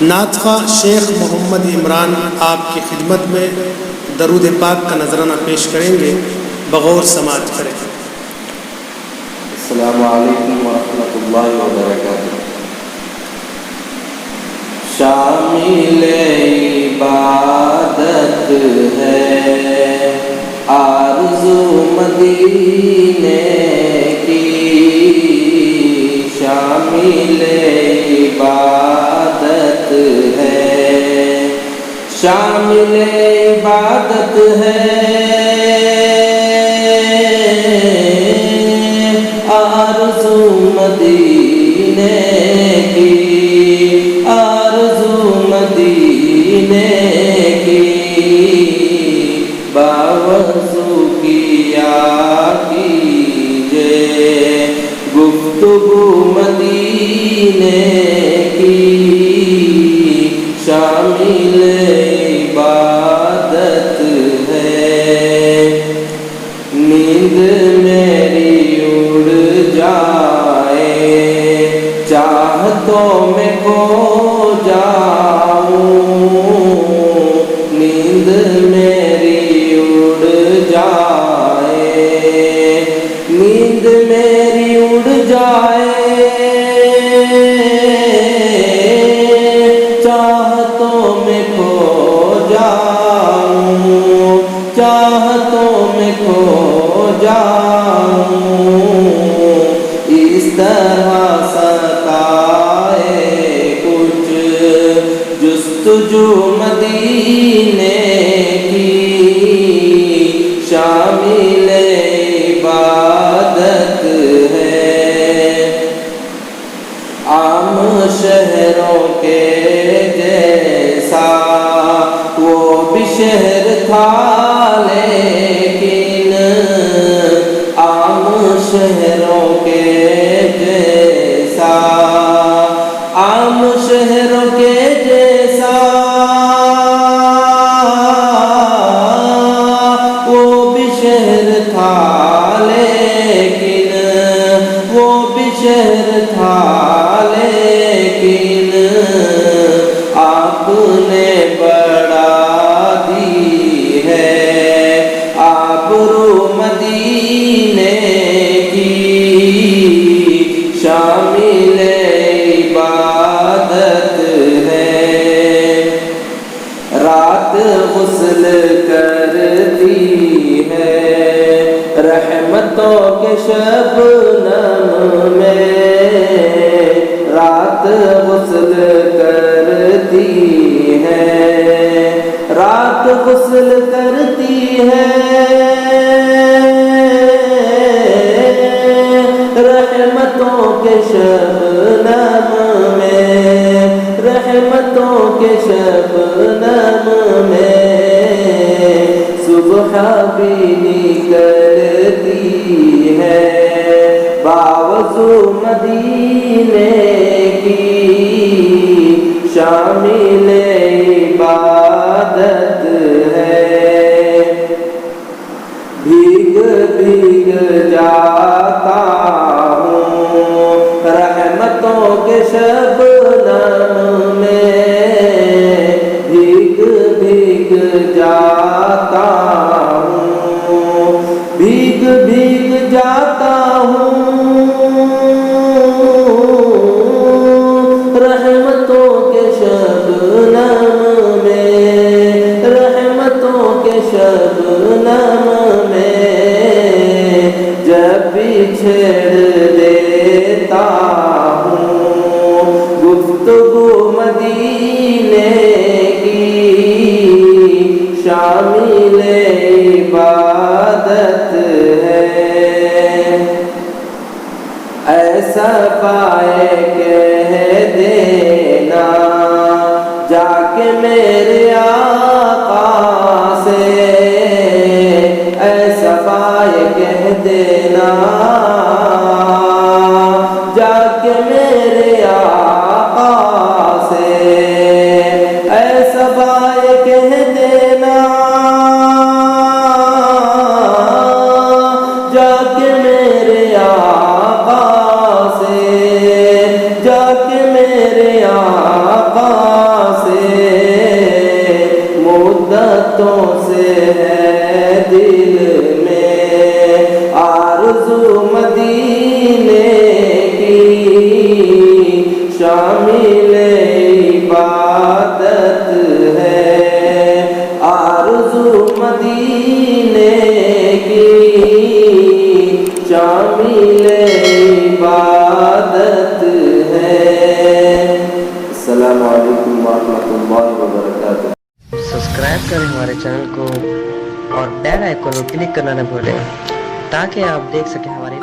نعت خواہ شیخ محمد عمران آپ کی خدمت میں درود پاک کا نذرانہ پیش کریں گے، بغور سماعت کریں۔ السلام علیکم ورحمۃ اللہ وبرکاتہ۔ شامل عبادت ہے آرزو مدینے کی، شامل عبادت ہے، شامل عبادت ہے آرزو مدینے کی، آرزو مدینے کی، باوضو کیا کیجے گفتگو مدینے کی، شامل عبادت ہے۔ نیند میری اڑ جائے چاہتوں میں کھو جاؤں، نیند میری اڑ جائے، نیند میری اڑ جائے چاہتوں میں کھو جاؤں، چاہتوں میں کھو جاؤں، اس طرح ستائے کچھ جستجو مدینے کی، شامل عبادت ہے۔ عام شہروں کے جیسا وہ بھی شہر تھا، لیکن عام شہروں کے جیسا، عام شہروں کے جیسا وہ بھی شہر تھا، لیکن وہ بھی شہر تھا، لیکن آپ نے بڑھا دی ہے آبرو مدینے کی، شامل عبادت ہے۔ رات غسل کرتی ہے رحمتوں کے شبنم میں، رات غسل کرتی ہے، رات غسل کرتی ہے رحمتوں کے شبنم میں، رحمتوں کے شبنم میں، صبح بھی نکلتی ہے باوضو مدینے کی، شامل عبادت ہے۔ بھیگ بھیگ جاتا ہوں رحمتوں کے شبنم میں، بھیگ بھیگ جاتا ہوں، بھیگ بھیگ جاتا ہوں رحمتوں کے شبنم میں، رحمتوں کے شبنم میں، جب بھی چھیڑ دیتا ہوں گفتگو مدینے کی، شامل عبادت ہے۔ ایسا پائے کہہ دینا جا کے میرے آقا سے، ایسا پائے کہہ دینا جا کے میرے آقا سے، ایسا پائے کہہ دینا جا کے میرے آقا سے، امتوں سے ہے دل میں آرزو مدینے کی، شامل عبادت ہے آرزو مدینے کی، شامل عبادت ہے۔ السلام علیکم ورحمۃ اللہ وبرکاتہ۔ سبسکرائب کریں ہمارے چینل کو اور بیل آئیکن کو کلک کرنا نہ بھولیں تاکہ آپ دیکھ سکیں ہمارے